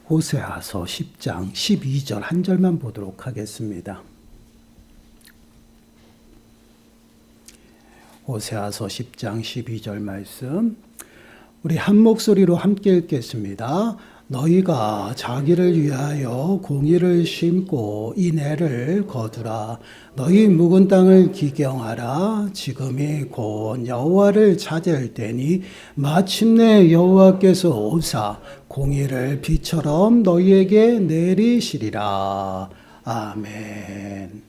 호세아서 10장 12절 한 절만 보도록 하겠습니다. 호세아서 10장 12절 말씀 우리 한 목소리로 함께 읽겠습니다. 너희가 자기를 위하여 공의를 심고 인애를 거두라. 너희 묵은 땅을 기경하라. 지금이 곧 여호와를 찾을 때니 마침내 여호와께서 오사 공의를 비처럼 너희에게 내리시리라. 아멘.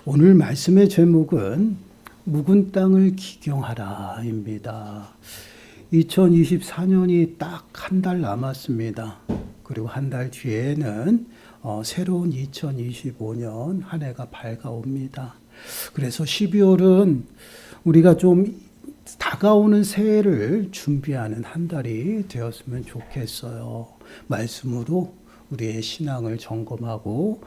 오늘 말씀의 제목은 묵은 땅을 기경하라입니다. 2024년이 딱 한 달 남았습니다. 그리고 한 달 뒤에는 새로운 2025년 한 해가 밝아옵니다. 그래서 12월은 우리가 좀 다가오는 새해를 준비하는 한 달이 되었으면 좋겠어요. 말씀으로 우리의 신앙을 점검하고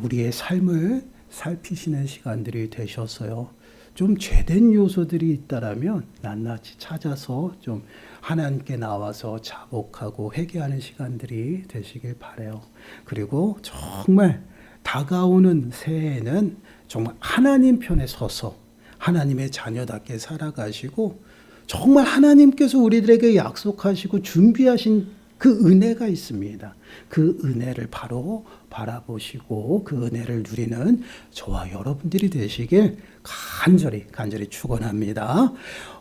우리의 삶을 살피시는 시간들이 되셔서요. 좀 죄된 요소들이 있다라면 낱낱이 찾아서 좀 하나님께 나와서 자복하고 회개하는 시간들이 되시길 바라요. 그리고 정말 다가오는 새해에는 정말 하나님 편에 서서 하나님의 자녀답게 살아가시고 정말 하나님께서 우리들에게 약속하시고 준비하신 그 은혜가 있습니다. 그 은혜를 바로 바라보시고 그 은혜를 누리는 저와 여러분들이 되시길 간절히 축원합니다.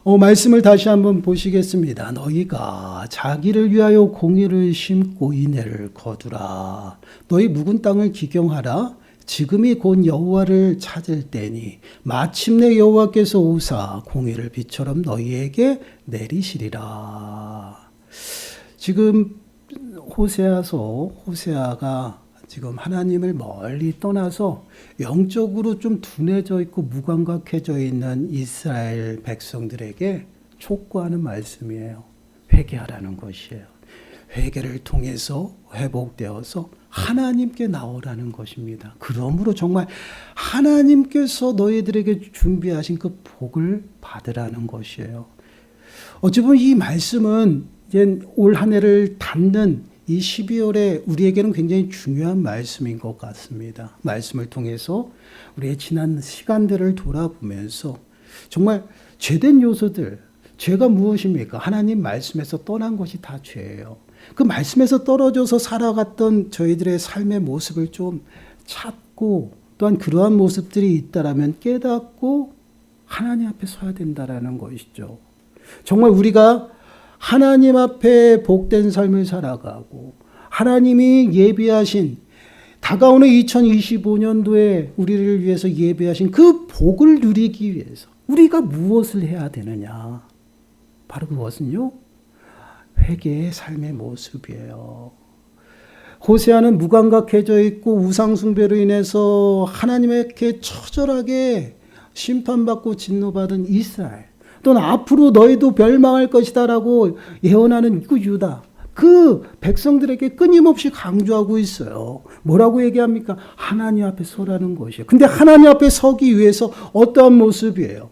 말씀을 다시 한번 보시겠습니다. 너희가 자기를 위하여 공의를 심고 인애를 거두라. 너희 묵은 땅을 기경하라. 지금이 곧 여호와를 찾을 때니 마침내 여호와께서 오사 공의를 비처럼 너희에게 내리시리라. 지금 호세아가 지금 하나님을 멀리 떠나서 영적으로 좀 둔해져 있고 무감각해져 있는 이스라엘 백성들에게 촉구하는 말씀이에요. 회개하라는 것이에요. 회개를 통해서 회복되어서 하나님께 나오라는 것입니다. 그러므로 정말 하나님께서 너희들에게 준비하신 그 복을 받으라는 것이에요. 어찌 보면 이 말씀은 이제 올 한 해를 닫는 이 12월에 우리에게는 굉장히 중요한 말씀인 것 같습니다. 말씀을 통해서 우리의 지난 시간들을 돌아보면서 정말 죄된 요소들, 죄가 무엇입니까? 하나님 말씀에서 떠난 것이 다 죄예요. 그 말씀에서 떨어져서 살아갔던 저희들의 삶의 모습을 좀 찾고 또한 그러한 모습들이 있다라면 깨닫고 하나님 앞에 서야 된다라는 것이죠. 정말 우리가 하나님 앞에 복된 삶을 살아가고 하나님이 예비하신 다가오는 2025년도에 우리를 위해서 예비하신 그 복을 누리기 위해서 우리가 무엇을 해야 되느냐? 바로 그것은요. 회개의 삶의 모습이에요. 호세아는 무감각해져 있고 우상숭배로 인해서 하나님에게 처절하게 심판받고 진노받은 이스라엘, 또는 앞으로 너희도 멸망할 것이다라고 예언하는 그 유다, 그 백성들에게 끊임없이 강조하고 있어요. 뭐라고 얘기합니까? 하나님 앞에 서라는 것이에요. 근데 하나님 앞에 서기 위해서 어떠한 모습이에요?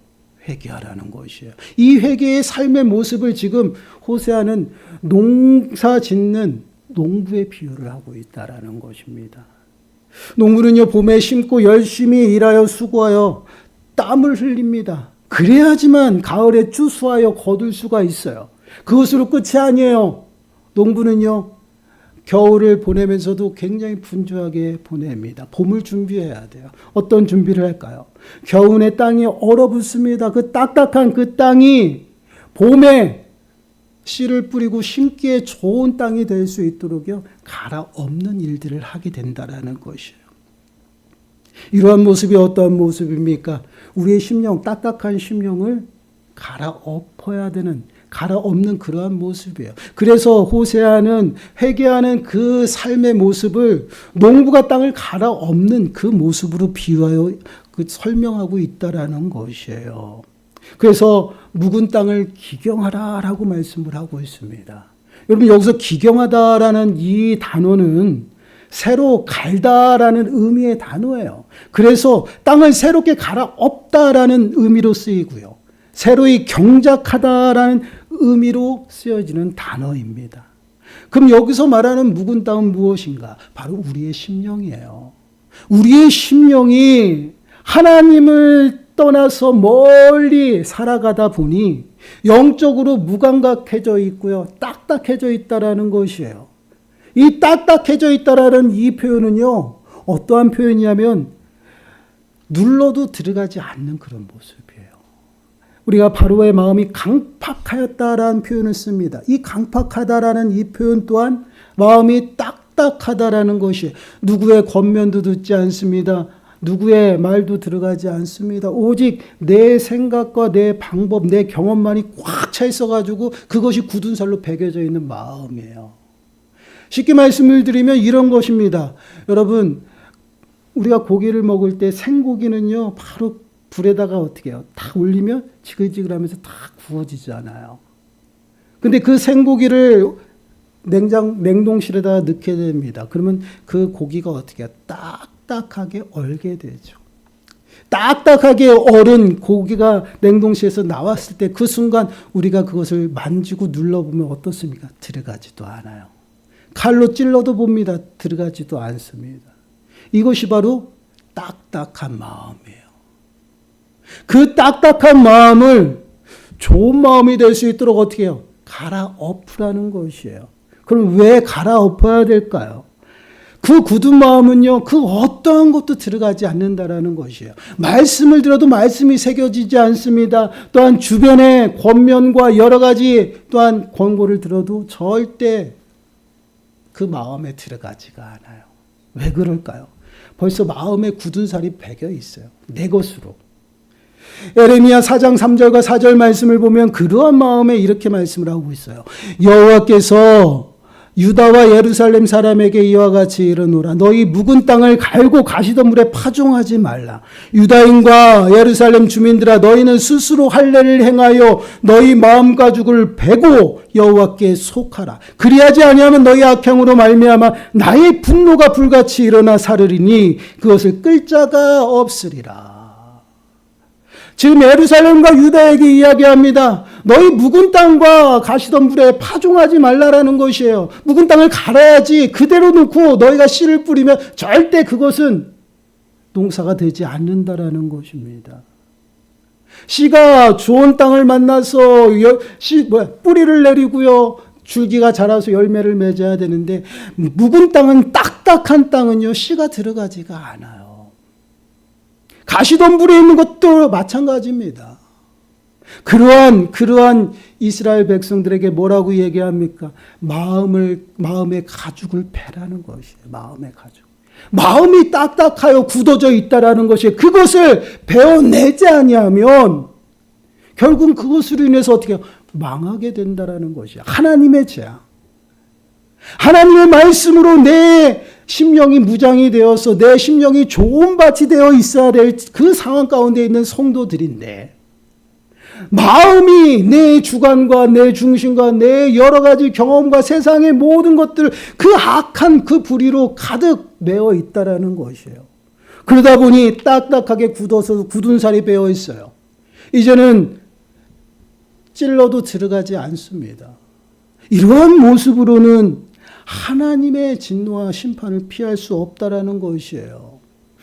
회개하라는 것이에요. 이 회개의 삶의 모습을 지금 호세아는 농사 짓는 농부의 비유를 하고 있다라는 것입니다. 농부는요, 봄에 심고 열심히 일하여 수고하여 땀을 흘립니다. 그래야지만 가을에 추수하여 거둘 수가 있어요. 그것으로 끝이 아니에요. 농부는요, 겨울을 보내면서도 굉장히 분주하게 보냅니다. 봄을 준비해야 돼요. 어떤 준비를 할까요? 겨우내 땅이 얼어붙습니다. 그 딱딱한 그 땅이 봄에 씨를 뿌리고 심기에 좋은 땅이 될 수 있도록요, 갈아엎는 일들을 하게 된다라는 것이에요. 이러한 모습이 어떠한 모습입니까? 우리의 심령, 딱딱한 심령을 갈아엎어야 되는, 갈아엎는 그러한 모습이에요. 그래서 호세아는 회개하는 그 삶의 모습을 농부가 땅을 갈아엎는 그 모습으로 비유하여 설명하고 있다라는 것이에요. 그래서 묵은 땅을 기경하라라고 말씀을 하고 있습니다. 여러분, 여기서 기경하다라는 이 단어는 새로 갈다라는 의미의 단어예요. 그래서 땅을 새롭게 갈아엎다라는 의미로 쓰이고요. 새로이 경작하다라는 의미로 쓰여지는 단어입니다. 그럼 여기서 말하는 묵은 땅은 무엇인가? 바로 우리의 심령이에요. 우리의 심령이 하나님을 떠나서 멀리 살아가다 보니 영적으로 무감각해져 있고요. 딱딱해져 있다라는 것이에요. 이 딱딱해져 있다라는 이 표현은요. 어떠한 표현이냐면 눌러도 들어가지 않는 그런 모습이에요. 우리가 바로의 마음이 강팍하였다라는 표현을 씁니다. 이 강팍하다라는 이 표현 또한 마음이 딱딱하다라는 것이 누구의 권면도 듣지 않습니다. 누구의 말도 들어가지 않습니다. 오직 내 생각과 내 방법, 내 경험만이 꽉 차 있어가지고 그것이 굳은 살로 배겨져 있는 마음이에요. 쉽게 말씀을 드리면 이런 것입니다. 여러분, 우리가 고기를 먹을 때 생고기는요, 바로 불에다가 어떻게 해요? 딱 올리면 지글지글하면서 다 구워지잖아요. 근데 그 생고기를 냉동실에다 넣게 됩니다. 그러면 그 고기가 어떻게 해요? 딱딱하게 얼게 되죠. 딱딱하게 얼은 고기가 냉동실에서 나왔을 때 그 순간 우리가 그것을 만지고 눌러보면 어떻습니까? 들어가지도 않아요. 칼로 찔러도 봅니다. 들어가지도 않습니다. 이것이 바로 딱딱한 마음이에요. 그 딱딱한 마음을 좋은 마음이 될 수 있도록 어떻게 해요? 갈아엎으라는 것이에요. 그럼 왜 갈아엎어야 될까요? 그 굳은 마음은요, 그 어떠한 것도 들어가지 않는다라는 것이에요. 말씀을 들어도 말씀이 새겨지지 않습니다. 또한 주변의 권면과 여러 가지 또한 권고를 들어도 절대 그 마음에 들어가지가 않아요. 왜 그럴까요? 벌써 마음에 굳은 살이 배겨 있어요. 내 것으로. 에레미야 4장 3절과 4절 말씀을 보면 그러한 마음에 이렇게 말씀을 하고 있어요. 여호와께서 유다와 예루살렘 사람에게 이와 같이 이르노라. 너희 묵은 땅을 갈고 가시던 물에 파종하지 말라. 유다인과 예루살렘 주민들아, 너희는 스스로 할례를 행하여 너희 마음 가죽을 베고 여호와께 속하라. 그리하지 아니하면 너희 악행으로 말미암아 나의 분노가 불같이 일어나 사르리니 그것을 끌 자가 없으리라. 지금 예루살렘과 유다에게 이야기합니다. 너희 묵은 땅과 가시던 물에 파종하지 말라라는 것이에요. 묵은 땅을 갈아야지. 그대로 놓고 너희가 씨를 뿌리면 절대 그것은 농사가 되지 않는다라는 것입니다. 씨가 좋은 땅을 만나서 뿌리를 내리고요. 줄기가 자라서 열매를 맺어야 되는데 묵은 땅은 딱딱한 땅은요. 씨가 들어가지가 않아요. 가시던 물에 있는 것도 마찬가지입니다. 그러한 이스라엘 백성들에게 뭐라고 얘기합니까? 마음의 가죽을 베라는 것이에요. 마음의 가죽. 마음이 딱딱하여 굳어져 있다라는 것이에요. 그것을 베어내지 아니하면 결국 그것으로 인해서 어떻게 망하게 된다라는 것이에요. 하나님의 재앙. 하나님의 말씀으로 내 심령이 무장이 되어서 내 심령이 좋은 밭이 되어 있어야 될 그 상황 가운데 있는 성도들인데 마음이 내 주관과 내 중심과 내 여러 가지 경험과 세상의 모든 것들 그 악한 그 불의로 가득 메어 있다라는 것이에요. 그러다 보니 딱딱하게 굳어서 굳은 살이 배어 있어요. 이제는 찔러도 들어가지 않습니다. 이러한 모습으로는 하나님의 진노와 심판을 피할 수 없다라는 것이에요.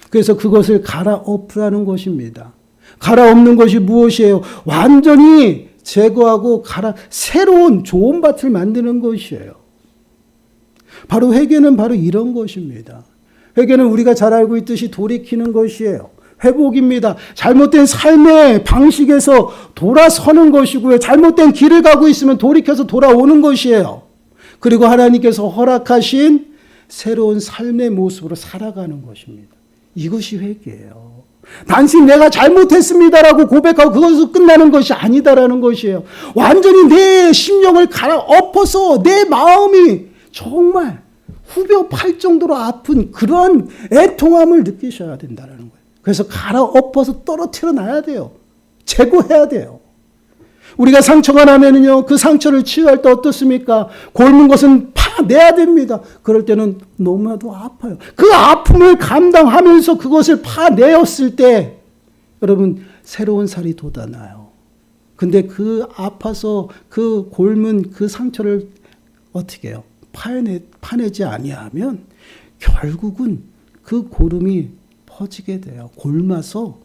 그래서 그것을 갈아엎으라는 것입니다. 갈아엎는 것이 무엇이에요? 완전히 제거하고 새로운 좋은 밭을 만드는 것이에요. 바로 회개는 바로 이런 것입니다. 회개는 우리가 잘 알고 있듯이 돌이키는 것이에요. 회복입니다. 잘못된 삶의 방식에서 돌아서는 것이고요. 잘못된 길을 가고 있으면 돌이켜서 돌아오는 것이에요. 그리고 하나님께서 허락하신 새로운 삶의 모습으로 살아가는 것입니다. 이것이 회개예요. 단순히 내가 잘못했습니다라고 고백하고 그것으로 끝나는 것이 아니다라는 것이에요. 완전히 내 심령을 갈아엎어서 내 마음이 정말 후벼 팔 정도로 아픈 그런 애통함을 느끼셔야 된다는 거예요. 그래서 갈아엎어서 떨어뜨려 놔야 돼요. 제거해야 돼요. 우리가 상처가 나면은요, 그 상처를 치유할 때 어떻습니까? 곪은 것은 파내야 됩니다. 그럴 때는 너무나도 아파요. 그 아픔을 감당하면서 그것을 파내었을 때, 여러분, 새로운 살이 돋아나요. 근데 그 아파서 그 곪은 그 상처를 어떻게 해요? 파내지 아니하면 결국은 그 고름이 퍼지게 돼요. 골마서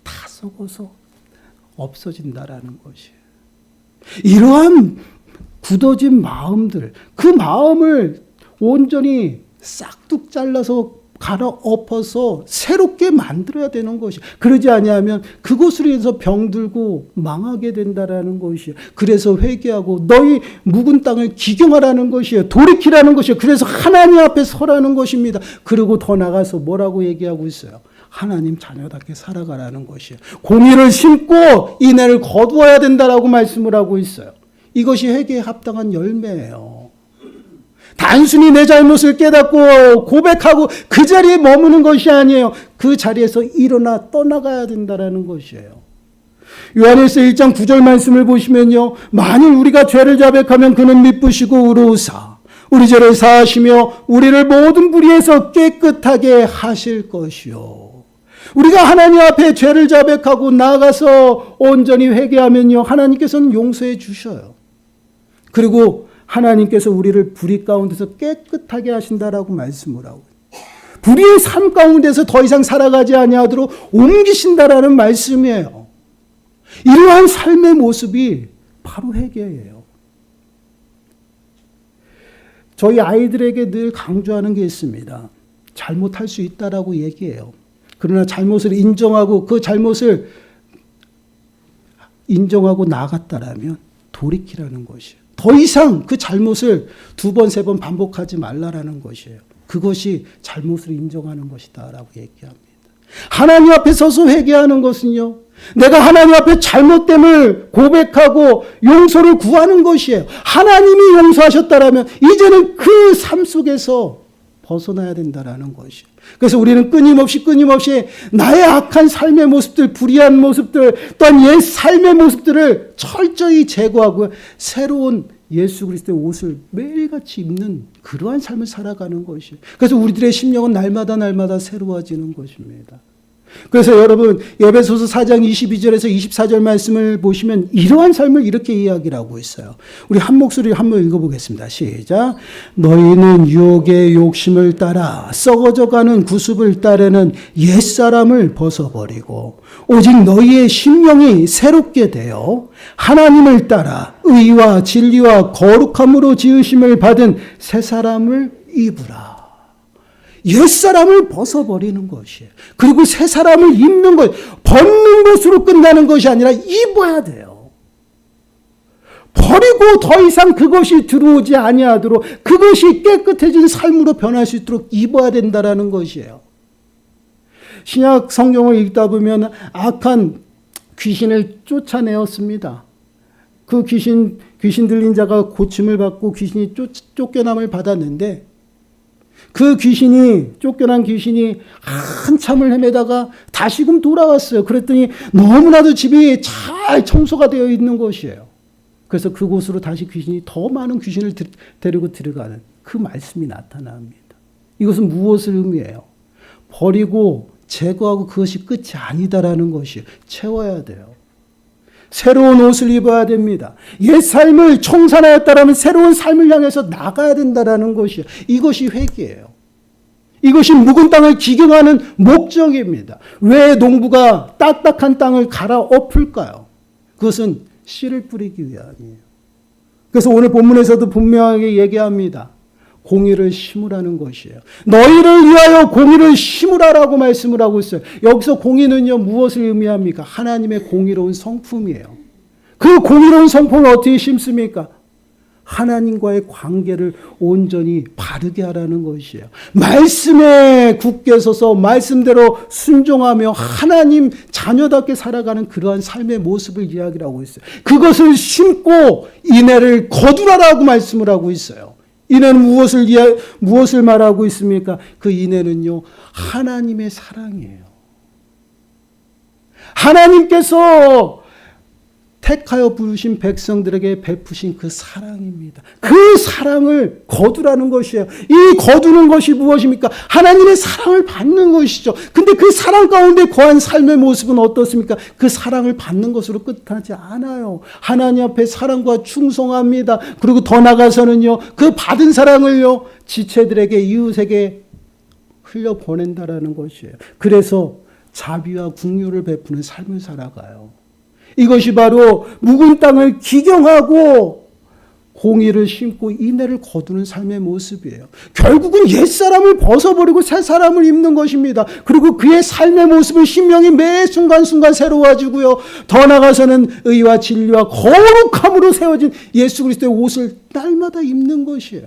다 썩어서 없어진다라는 것이에요. 이러한 굳어진 마음들, 그 마음을 온전히 싹둑 잘라서 갈아엎어서 새롭게 만들어야 되는 것이. 그러지 아니하면 그것으로 인해서 병들고 망하게 된다라는 것이에요. 그래서 회개하고 너희 묵은 땅을 기경하라는 것이에요. 돌이키라는 것이에요. 그래서 하나님 앞에 서라는 것입니다. 그리고 더 나가서 뭐라고 얘기하고 있어요? 하나님 자녀답게 살아가라는 것이에요. 공의를 심고 인애를 거두어야 된다라고 말씀을 하고 있어요. 이것이 회개에 합당한 열매예요. 단순히 내 잘못을 깨닫고 고백하고 그 자리에 머무는 것이 아니에요. 그 자리에서 일어나 떠나가야 된다는 것이에요. 요한일서 1장 9절 말씀을 보시면요. 만일 우리가 죄를 자백하면 그는 미쁘시고 의로우사 우리 죄를 사하시며 우리를 모든 불의에서 깨끗하게 하실 것이요. 우리가 하나님 앞에 죄를 자백하고 나아가서 온전히 회개하면요. 하나님께서는 용서해 주셔요. 그리고 하나님께서 우리를 불의 가운데서 깨끗하게 하신다라고 말씀을 하고 불의의 삶 가운데서 더 이상 살아가지 아니하도록 옮기신다라는 말씀이에요. 이러한 삶의 모습이 바로 회개예요. 저희 아이들에게 늘 강조하는 게 있습니다. 잘못할 수 있다라고 얘기해요. 그러나 잘못을 인정하고 그 잘못을 인정하고 나갔다라면 돌이키라는 것이에요. 더 이상 그 잘못을 2번, 3번 반복하지 말라라는 것이에요. 그것이 잘못을 인정하는 것이다라고 얘기합니다. 하나님 앞에 서서 회개하는 것은요. 내가 하나님 앞에 잘못됨을 고백하고 용서를 구하는 것이에요. 하나님이 용서하셨다라면 이제는 그 삶 속에서 벗어나야 된다라는 것이에요. 그래서 우리는 끊임없이 나의 악한 삶의 모습들, 불의한 모습들, 또한 옛 삶의 모습들을 철저히 제거하고 새로운 예수 그리스도의 옷을 매일같이 입는 그러한 삶을 살아가는 것이에요. 그래서 우리들의 심령은 날마다 새로워지는 것입니다. 그래서 여러분 에베소서 4장 22절에서 24절 말씀을 보시면 이러한 삶을 이렇게 이야기를 하고 있어요. 우리 한 목소리 한번 읽어보겠습니다. 시작. 너희는 유혹의 욕심을 따라 썩어져가는 구습을 따르는 옛사람을 벗어버리고 오직 너희의 심령이 새롭게 되어 하나님을 따라 의와 진리와 거룩함으로 지으심을 받은 새 사람을 입으라. 옛사람을 벗어버리는 것이에요. 그리고 새 사람을 입는 것, 벗는 것으로 끝나는 것이 아니라 입어야 돼요. 버리고 더 이상 그것이 들어오지 아니하도록 그것이 깨끗해진 삶으로 변할 수 있도록 입어야 된다라는 것이에요. 신약 성경을 읽다 보면 악한 귀신을 쫓아내었습니다. 그 귀신 들린 자가 고침을 받고 귀신이 쫓겨남을 받았는데 그 쫓겨난 귀신이 한참을 헤매다가 다시금 돌아왔어요. 그랬더니 너무나도 집이 잘 청소가 되어 있는 것이에요. 그래서 그곳으로 다시 더 많은 귀신을 데리고 들어가는 그 말씀이 나타납니다. 이것은 무엇을 의미해요? 버리고 제거하고 그것이 끝이 아니다라는 것이에요. 채워야 돼요. 새로운 옷을 입어야 됩니다. 옛 삶을 청산하였다라면 새로운 삶을 향해서 나가야 된다라는 것이에요. 이것이 회개예요. 이것이 묵은 땅을 기경하는 목적입니다. 왜 농부가 딱딱한 땅을 갈아엎을까요? 그것은 씨를 뿌리기 위함이에요. 그래서 오늘 본문에서도 분명하게 얘기합니다. 공의를 심으라는 것이에요. 너희를 위하여 공의를 심으라라고 말씀을 하고 있어요. 여기서 공의는요, 무엇을 의미합니까? 하나님의 공의로운 성품이에요. 그 공의로운 성품을 어떻게 심습니까? 하나님과의 관계를 온전히 바르게 하라는 것이에요. 말씀에 굳게 서서 말씀대로 순종하며 하나님 자녀답게 살아가는 그러한 삶의 모습을 이야기하고 있어요. 그것을 심고 인애를 거두라라고 말씀을 하고 있어요. 인애는 무엇을 말하고 있습니까? 그 인애는요, 하나님의 사랑이에요. 하나님께서 택하여 부르신 백성들에게 베푸신 그 사랑입니다. 그 사랑을 거두라는 것이에요. 이 거두는 것이 무엇입니까? 하나님의 사랑을 받는 것이죠. 근데 그 사랑 가운데 거한 삶의 모습은 어떻습니까? 그 사랑을 받는 것으로 끝나지 않아요. 하나님 앞에 사랑과 충성합니다. 그리고 더 나아가서는요, 그 받은 사랑을요, 지체들에게, 이웃에게 흘려보낸다라는 것이에요. 그래서 자비와 긍휼을 베푸는 삶을 살아가요. 이것이 바로 묵은 땅을 기경하고 공의를 심고 인애를 거두는 삶의 모습이에요. 결국은 옛사람을 벗어버리고 새 사람을 입는 것입니다. 그리고 그의 삶의 모습은 신명이 매 순간순간 새로워지고요. 더 나아가서는 의와 진리와 거룩함으로 세워진 예수 그리스도의 옷을 날마다 입는 것이에요.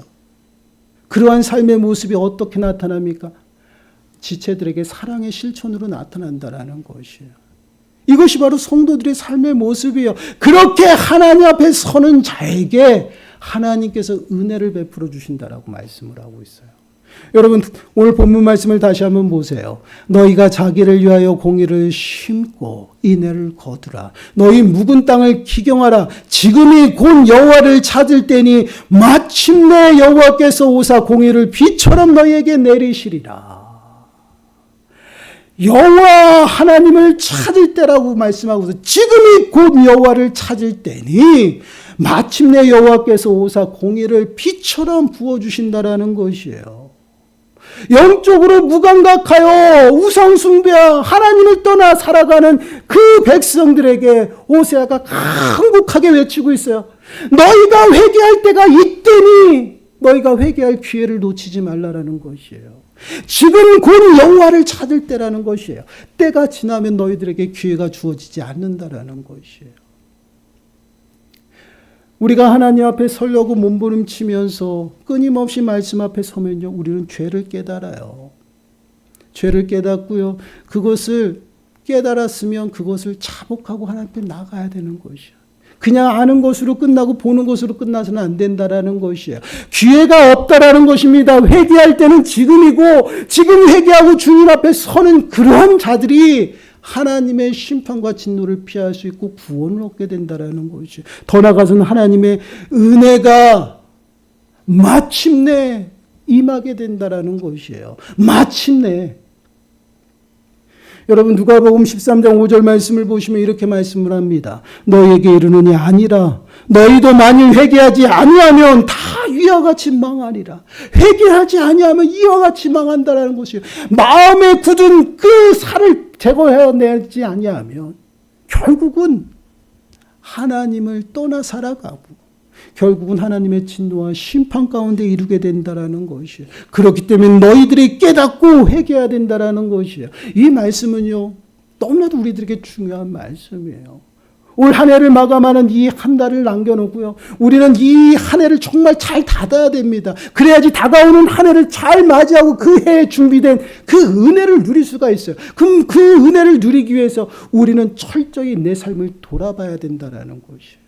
그러한 삶의 모습이 어떻게 나타납니까? 지체들에게 사랑의 실천으로 나타난다라는 것이에요. 이것이 바로 성도들의 삶의 모습이에요. 그렇게 하나님 앞에 서는 자에게 하나님께서 은혜를 베풀어 주신다라고 말씀을 하고 있어요. 여러분, 오늘 본문 말씀을 다시 한번 보세요. 너희가 자기를 위하여 공의를 심고 인애를 거두라. 너희 묵은 땅을 기경하라. 지금이 곧 여호와를 찾을 때니 마침내 여호와께서 오사 공의를 비처럼 너희에게 내리시리라. 여호와 하나님을 찾을 때라고 말씀하고서 지금이 곧 여호와를 찾을 때니 마침내 여호와께서 오사 공의를 비처럼 부어주신다라는 것이에요. 영적으로 무감각하여 우상숭배와 하나님을 떠나 살아가는 그 백성들에게 호세아가 강국하게 외치고 있어요. 너희가 회개할 때가 이때니 너희가 회개할 기회를 놓치지 말라라는 것이에요. 지금 곧 여호와를 찾을 때라는 것이에요. 때가 지나면 너희들에게 기회가 주어지지 않는다라는 것이에요. 우리가 하나님 앞에 서려고 몸부림치면서 끊임없이 말씀 앞에 서면요, 우리는 죄를 깨달아요. 죄를 깨닫고요, 그것을 깨달았으면 그것을 자복하고 하나님 앞에 나가야 되는 것이에요. 그냥 아는 것으로 끝나고 보는 것으로 끝나서는 안 된다라는 것이에요. 기회가 없다라는 것입니다. 회개할 때는 지금이고 지금 회개하고 주님 앞에 서는 그러한 자들이 하나님의 심판과 진노를 피할 수 있고 구원을 얻게 된다라는 것이에요. 더 나아가서는 하나님의 은혜가 마침내 임하게 된다라는 것이에요. 마침내. 여러분, 누가복음 13장 5절 말씀을 보시면 이렇게 말씀을 합니다. 너희에게 이르느니 아니라 너희도 만일 회개하지 아니하면 다 이와 같이 망하리라. 회개하지 아니하면 이와 같이 망한다라는 것이에요. 마음에 굳은 그 살을 제거해내지 아니하면 결국은 하나님을 떠나 살아가고 결국은 하나님의 진노와 심판 가운데 이르게 된다라는 것이에요. 그렇기 때문에 너희들이 깨닫고 회개해야 된다라는 것이에요. 이 말씀은요, 너무나도 우리들에게 중요한 말씀이에요. 올 한 해를 마감하는 이 한 달을 남겨놓고요, 우리는 이 한 해를 정말 잘 닫아야 됩니다. 그래야지 다가오는 한 해를 잘 맞이하고 그 해에 준비된 그 은혜를 누릴 수가 있어요. 그럼 그 은혜를 누리기 위해서 우리는 철저히 내 삶을 돌아봐야 된다라는 것이에요.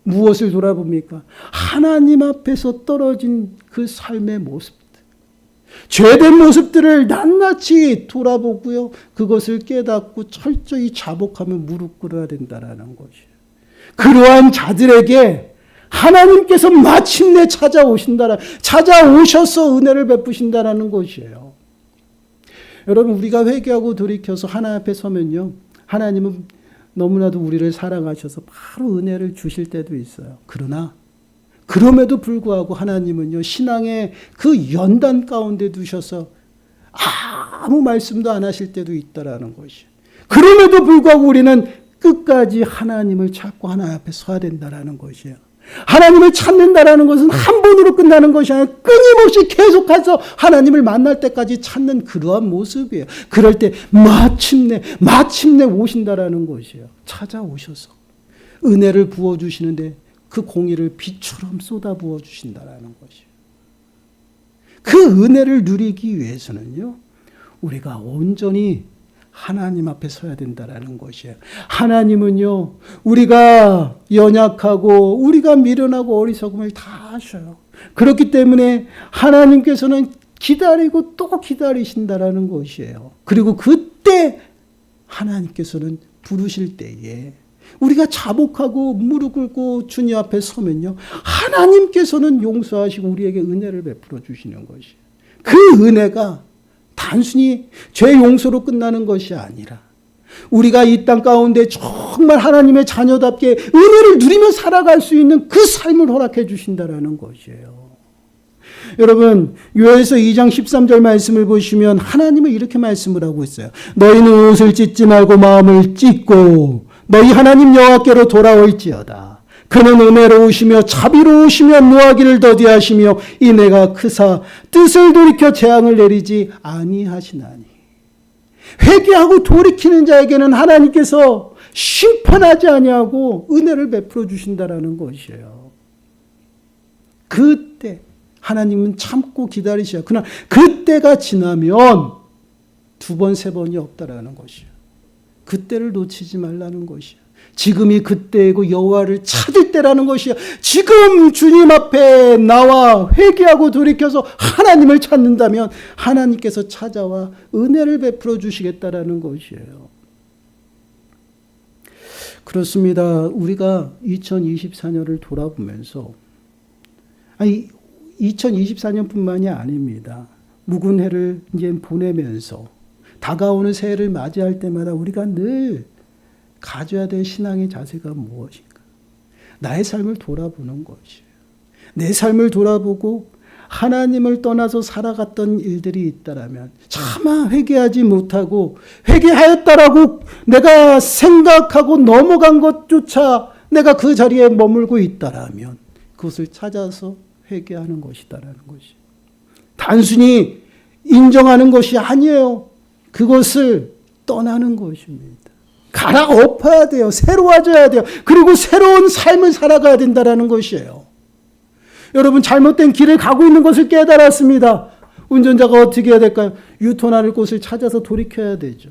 무엇을 돌아봅니까? 하나님 앞에서 떨어진 그 삶의 모습들, 죄된 모습들을 낱낱이 돌아보고요, 그것을 깨닫고 철저히 자복하며 무릎 꿇어야 된다라는 것이에요. 그러한 자들에게 하나님께서 마침내 찾아오셔서 은혜를 베푸신다라는 것이에요. 여러분, 우리가 회개하고 돌이켜서 하나님 앞에 서면요, 하나님은 너무나도 우리를 사랑하셔서 바로 은혜를 주실 때도 있어요. 그러나 그럼에도 불구하고 하나님은요, 신앙의 그 연단 가운데 두셔서 아무 말씀도 안 하실 때도 있다라는 것이에요. 그럼에도 불구하고 우리는 끝까지 하나님을 찾고 하나님 앞에 서야 된다라는 것이에요. 하나님을 찾는다라는 것은 한 번으로 끝나는 것이 아니라 끊임없이 계속해서 하나님을 만날 때까지 찾는 그러한 모습이에요. 그럴 때 마침내 오신다라는 것이에요. 찾아오셔서 은혜를 부어주시는데 그 공의를 비처럼 쏟아 부어주신다라는 것이에요. 그 은혜를 누리기 위해서는요, 우리가 온전히 하나님 앞에 서야 된다라는 것이에요. 하나님은요, 우리가 연약하고 우리가 미련하고 어리석음을 다 아셔요. 그렇기 때문에 하나님께서는 기다리고 또 기다리신다라는 것이에요. 그리고 그때 하나님께서는 부르실 때에 우리가 자복하고 무릎 꿇고 주님 앞에 서면요, 하나님께서는 용서하시고 우리에게 은혜를 베풀어 주시는 것이에요. 그 은혜가 단순히 죄 용서로 끝나는 것이 아니라 우리가 이 땅 가운데 정말 하나님의 자녀답게 은혜를 누리며 살아갈 수 있는 그 삶을 허락해 주신다라는 것이에요. 여러분, 요엘서 2장 13절 말씀을 보시면 하나님은 이렇게 말씀을 하고 있어요. 너희는 옷을 찢지 말고 마음을 찢고 너희 하나님 여호와께로 돌아올지어다. 그는 은혜로우시며 자비로우시며 노하기를 더디하시며 인애가 크사 뜻을 돌이켜 재앙을 내리지 아니하시나니. 회개하고 돌이키는 자에게는 하나님께서 심판하지 아니하고 은혜를 베풀어 주신다라는 것이에요. 그때 하나님은 참고 기다리셔요. 그러나 그때가 지나면 두 번, 세 번이 없다라는 것이에요. 그때를 놓치지 말라는 것이에요. 지금이 그때이고 여호와를 찾을 때라는 것이에요. 지금 주님 앞에 나와 회개하고 돌이켜서 하나님을 찾는다면 하나님께서 찾아와 은혜를 베풀어 주시겠다라는 것이에요. 그렇습니다. 우리가 2024년을 돌아보면서 2024년뿐만이 아닙니다. 묵은 해를 이제 보내면서 다가오는 새해를 맞이할 때마다 우리가 늘 가져야 될 신앙의 자세가 무엇인가? 나의 삶을 돌아보는 것이에요. 내 삶을 돌아보고 하나님을 떠나서 살아갔던 일들이 있다라면 차마 회개하지 못하고 회개하였다라고 내가 생각하고 넘어간 것조차 내가 그 자리에 머물고 있다라면 그것을 찾아서 회개하는 것이다라는 것이. 단순히 인정하는 것이 아니에요. 그것을 떠나는 것입니다. 갈아엎어야 돼요. 새로워져야 돼요. 그리고 새로운 삶을 살아가야 된다라는 것이에요. 여러분, 잘못된 길을 가고 있는 것을 깨달았습니다. 운전자가 어떻게 해야 될까요? 유턴할 곳을 찾아서 돌이켜야 되죠.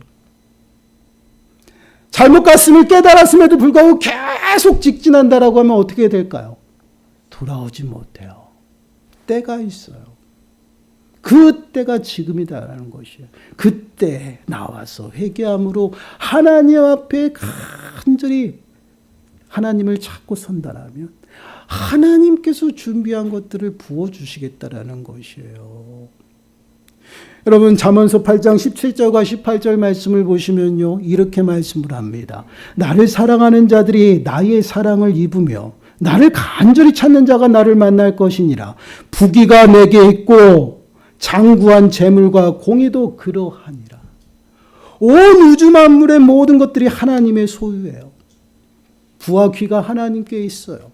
잘못 갔음을 깨달았음에도 불구하고 계속 직진한다라고 하면 어떻게 될까요? 돌아오지 못해요. 때가 있어요. 그 때가 지금이다라는 것이에요. 그때 나와서 회개함으로 하나님 앞에 간절히 하나님을 찾고 선다라면 하나님께서 준비한 것들을 부어주시겠다라는 것이에요. 여러분, 잠언서 8장 17절과 18절 말씀을 보시면요, 이렇게 말씀을 합니다. 나를 사랑하는 자들이 나의 사랑을 입으며 나를 간절히 찾는 자가 나를 만날 것이니라. 부귀가 내게 있고 장구한 재물과 공의도 그러하니라. 온 우주 만물의 모든 것들이 하나님의 소유예요. 부와 귀가 하나님께 있어요.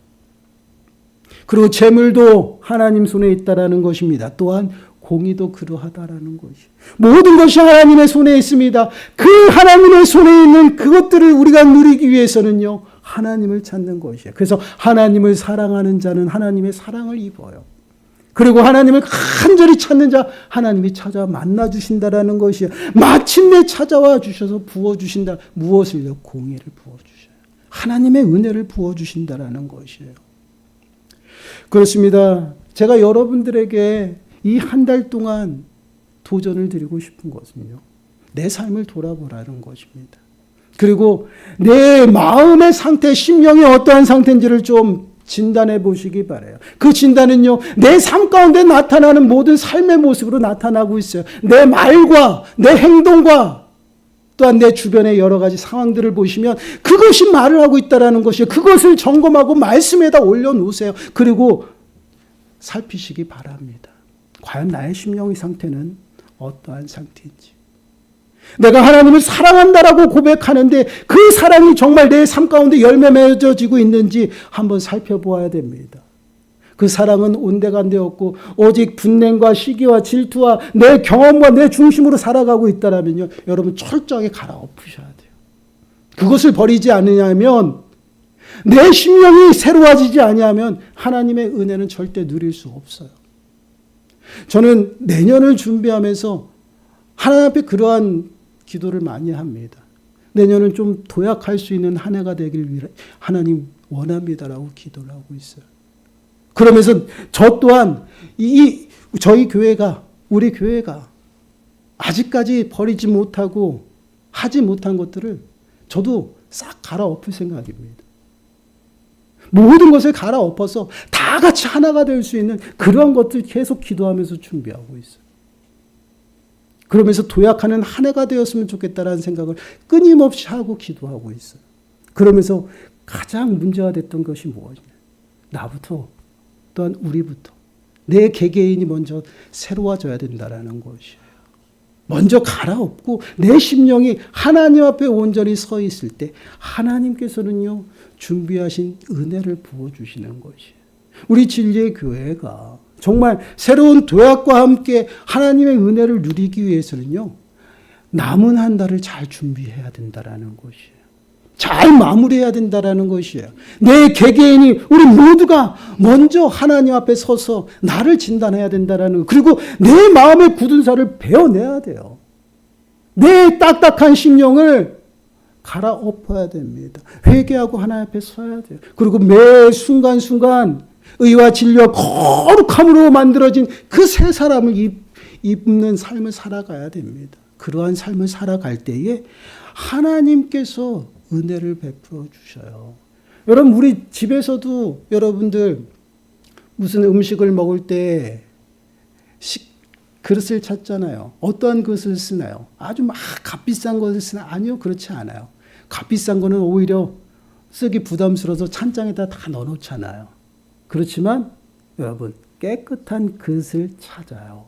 그리고 재물도 하나님 손에 있다라는 것입니다. 또한 공의도 그러하다라는 것이. 모든 것이 하나님의 손에 있습니다. 그 하나님의 손에 있는 그것들을 우리가 누리기 위해서는요, 하나님을 찾는 것이에요. 그래서 하나님을 사랑하는 자는 하나님의 사랑을 입어요. 그리고 하나님을 간절히 찾는 자 하나님이 찾아 만나 주신다라는 것이에요. 마침내 찾아와 주셔서 부어 주신다. 무엇을요? 공의를 부어 주셔요. 하나님의 은혜를 부어 주신다라는 것이에요. 그렇습니다. 제가 여러분들에게 이 한 달 동안 도전을 드리고 싶은 것은요, 내 삶을 돌아보라는 것입니다. 그리고 내 마음의 상태, 심령이 어떠한 상태인지를 좀 진단해 보시기 바라요. 그 진단은요, 내 삶 가운데 나타나는 모든 삶의 모습으로 나타나고 있어요. 내 말과 내 행동과 또한 내 주변의 여러 가지 상황들을 보시면 그것이 말을 하고 있다는 것이에요. 그것을 점검하고 말씀에다 올려놓으세요. 그리고 살피시기 바랍니다. 과연 나의 심령의 상태는 어떠한 상태인지. 내가 하나님을 사랑한다라고 고백하는데 그 사랑이 정말 내 삶 가운데 열매 맺어지고 있는지 한번 살펴보아야 됩니다. 그 사랑은 온데간데 없고 오직 분냄과 시기와 질투와 내 경험과 내 중심으로 살아가고 있다면요, 여러분 철저하게 갈아엎으셔야 돼요. 그것을 버리지 않으냐면, 내 심령이 새로워지지 아니하면 하나님의 은혜는 절대 누릴 수 없어요. 저는 내년을 준비하면서 하나님 앞에 그러한 기도를 많이 합니다. 내년은 좀 도약할 수 있는 한 해가 되길 위해 하나님 원합니다라고 기도를 하고 있어요. 그러면서 저 또한 저희 교회가, 우리 교회가 아직까지 버리지 못하고 하지 못한 것들을 저도 싹 갈아엎을 생각입니다. 모든 것을 갈아엎어서 다 같이 하나가 될 수 있는 그런 것들 계속 기도하면서 준비하고 있어요. 그러면서 도약하는 한 해가 되었으면 좋겠다라는 생각을 끊임없이 하고 기도하고 있어요. 그러면서 가장 문제가 됐던 것이 무엇이냐? 나부터 또한 우리부터 내 개개인이 먼저 새로워져야 된다라는 것이에요. 먼저 갈아엎고 내 심령이 하나님 앞에 온전히 서 있을 때 하나님께서는요 준비하신 은혜를 부어주시는 것이에요. 우리 진리의 교회가 정말 새로운 도약과 함께 하나님의 은혜를 누리기 위해서는요 남은 한 달을 잘 준비해야 된다라는 것이에요. 잘 마무리해야 된다라는 것이에요. 내 개개인이 우리 모두가 먼저 하나님 앞에 서서 나를 진단해야 된다라는 것. 그리고 내 마음의 굳은 살을 베어내야 돼요. 내 딱딱한 심령을 갈아엎어야 됩니다. 회개하고 하나님 앞에 서야 돼요. 그리고 매 순간순간 의와 진리와 거룩함으로 만들어진 그 새 사람을 입는 삶을 살아가야 됩니다. 그러한 삶을 살아갈 때에 하나님께서 은혜를 베풀어 주셔요. 여러분 우리 집에서도 여러분들 무슨 음식을 먹을 때 그릇을 찾잖아요. 어떠한 그릇을 쓰나요? 아주 막 값비싼 것을 쓰나요? 아니요, 그렇지 않아요. 값비싼 거는 오히려 쓰기 부담스러워서 찬장에다 다 넣어놓잖아요. 그렇지만 여러분 깨끗한 그릇을 찾아요.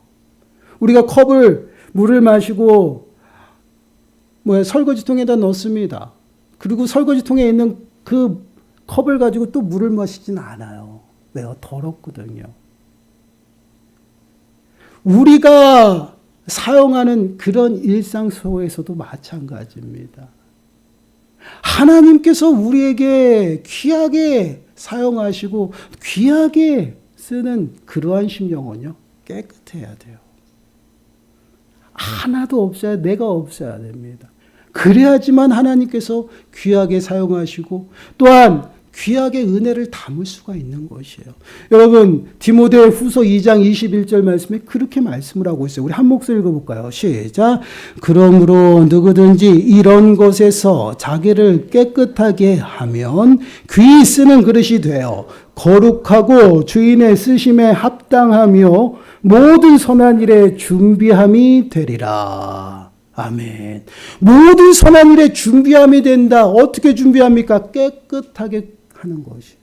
우리가 물을 마시고 설거지통에다 넣습니다. 그리고 설거지통에 있는 그 컵을 가지고 또 물을 마시지는 않아요. 왜요? 더럽거든요. 우리가 사용하는 그런 일상 속에서도 마찬가지입니다. 하나님께서 우리에게 귀하게 사용하시고 귀하게 쓰는 그러한 심령은요 깨끗해야 돼요. 하나도 없어야, 내가 없어야 됩니다. 그래야지만 하나님께서 귀하게 사용하시고 또한 귀하게 은혜를 담을 수가 있는 것이에요. 여러분 디모데후서 2장 21절 말씀에 그렇게 말씀을 하고 있어요. 우리 한 목소리 읽어볼까요? 시작. 그러므로 누구든지 이런 것에서 자기를 깨끗하게 하면 귀 쓰는 그릇이 되어 거룩하고 주인의 쓰심에 합당하며 모든 선한 일에 준비함이 되리라. 아멘. 모든 선한 일에 준비함이 된다. 어떻게 준비합니까? 깨끗하게 하는 것이에요.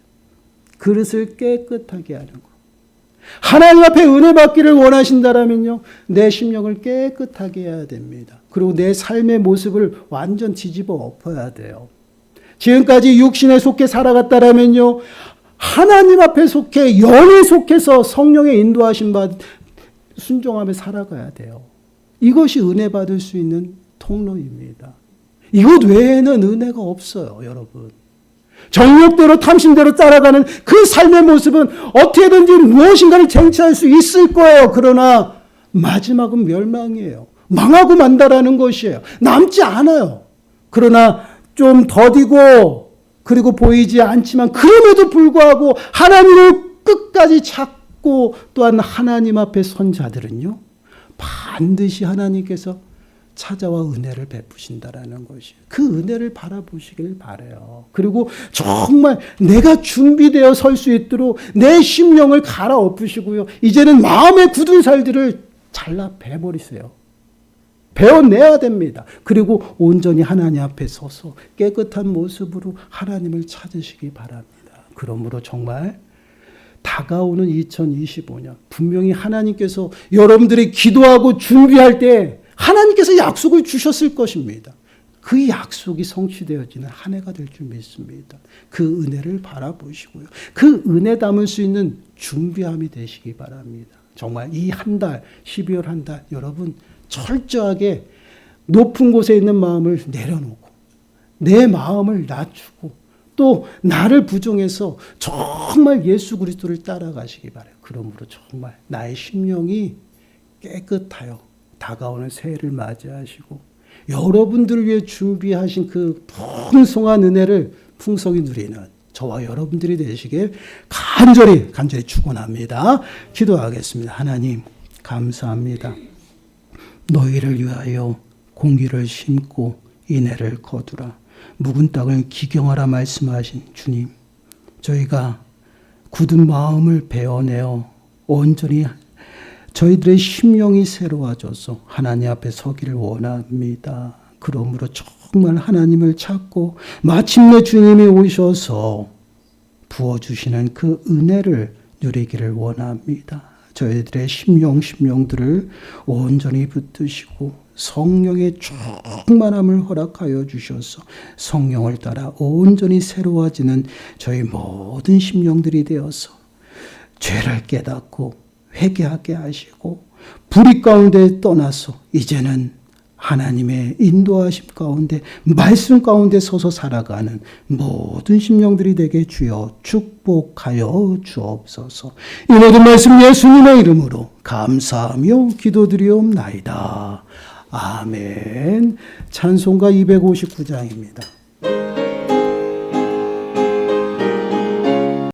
그릇을 깨끗하게 하는 것. 하나님 앞에 은혜 받기를 원하신다면요, 내 심령을 깨끗하게 해야 됩니다. 그리고 내 삶의 모습을 완전 뒤집어 엎어야 돼요. 지금까지 육신에 속해 살아갔다라면요, 하나님 앞에 속해, 영에 속해서 성령의 인도하신 바 순종하며 살아가야 돼요. 이것이 은혜 받을 수 있는 통로입니다. 이것 외에는 은혜가 없어요, 여러분. 정욕대로 탐심대로 따라가는 그 삶의 모습은 어떻게든지 무엇인가를 쟁취할 수 있을 거예요. 그러나 마지막은 멸망이에요. 망하고 만다라는 것이에요. 남지 않아요. 그러나 좀 더디고 그리고 보이지 않지만 그럼에도 불구하고 하나님을 끝까지 찾고 또한 하나님 앞에 선 자들은요, 반드시 하나님께서 찾아와 은혜를 베푸신다라는 것이에요. 그 은혜를 바라보시길 바라요. 그리고 정말 내가 준비되어 설 수 있도록 내 심령을 갈아엎으시고요. 이제는 마음의 굳은 살들을 잘라 베버리세요. 베어내야 됩니다. 그리고 온전히 하나님 앞에 서서 깨끗한 모습으로 하나님을 찾으시기 바랍니다. 그러므로 정말 다가오는 2025년 분명히 하나님께서 여러분들이 기도하고 준비할 때 하나님께서 약속을 주셨을 것입니다. 그 약속이 성취되어지는 한 해가 될 줄 믿습니다. 그 은혜를 바라보시고요. 그 은혜 담을 수 있는 준비함이 되시기 바랍니다. 정말 이 한 달, 12월 한 달 여러분 철저하게 높은 곳에 있는 마음을 내려놓고 내 마음을 낮추고 또 나를 부정해서 정말 예수 그리스도를 따라가시기 바라요. 그러므로 정말 나의 심령이 깨끗하여 다가오는 새해를 맞이하시고 여러분들을 위해 준비하신 그 풍성한 은혜를 풍성히 누리는 저와 여러분들이 되시길 간절히 축원합니다. 기도하겠습니다. 하나님 감사합니다. 너희를 위하여 공기를 심고 인애를 거두라. 묵은 땅을 기경하라 말씀하신 주님, 저희가 굳은 마음을 베어내어 온전히 저희들의 심령이 새로워져서 하나님 앞에 서기를 원합니다. 그러므로 정말 하나님을 찾고 마침내 주님이 오셔서 부어주시는 그 은혜를 누리기를 원합니다. 저희들의 심령들을 온전히 붙드시고 성령의 충만함을 허락하여 주셔서 성령을 따라 온전히 새로워지는 저희 모든 심령들이 되어서 죄를 깨닫고 회개하게 하시고 불의 가운데 떠나서 이제는 하나님의 인도하심 가운데 말씀 가운데 서서 살아가는 모든 심령들이 되게 주여 축복하여 주옵소서. 이 모든 말씀 예수님의 이름으로 감사하며 기도드리옵나이다. 아멘. 찬송가 259장입니다.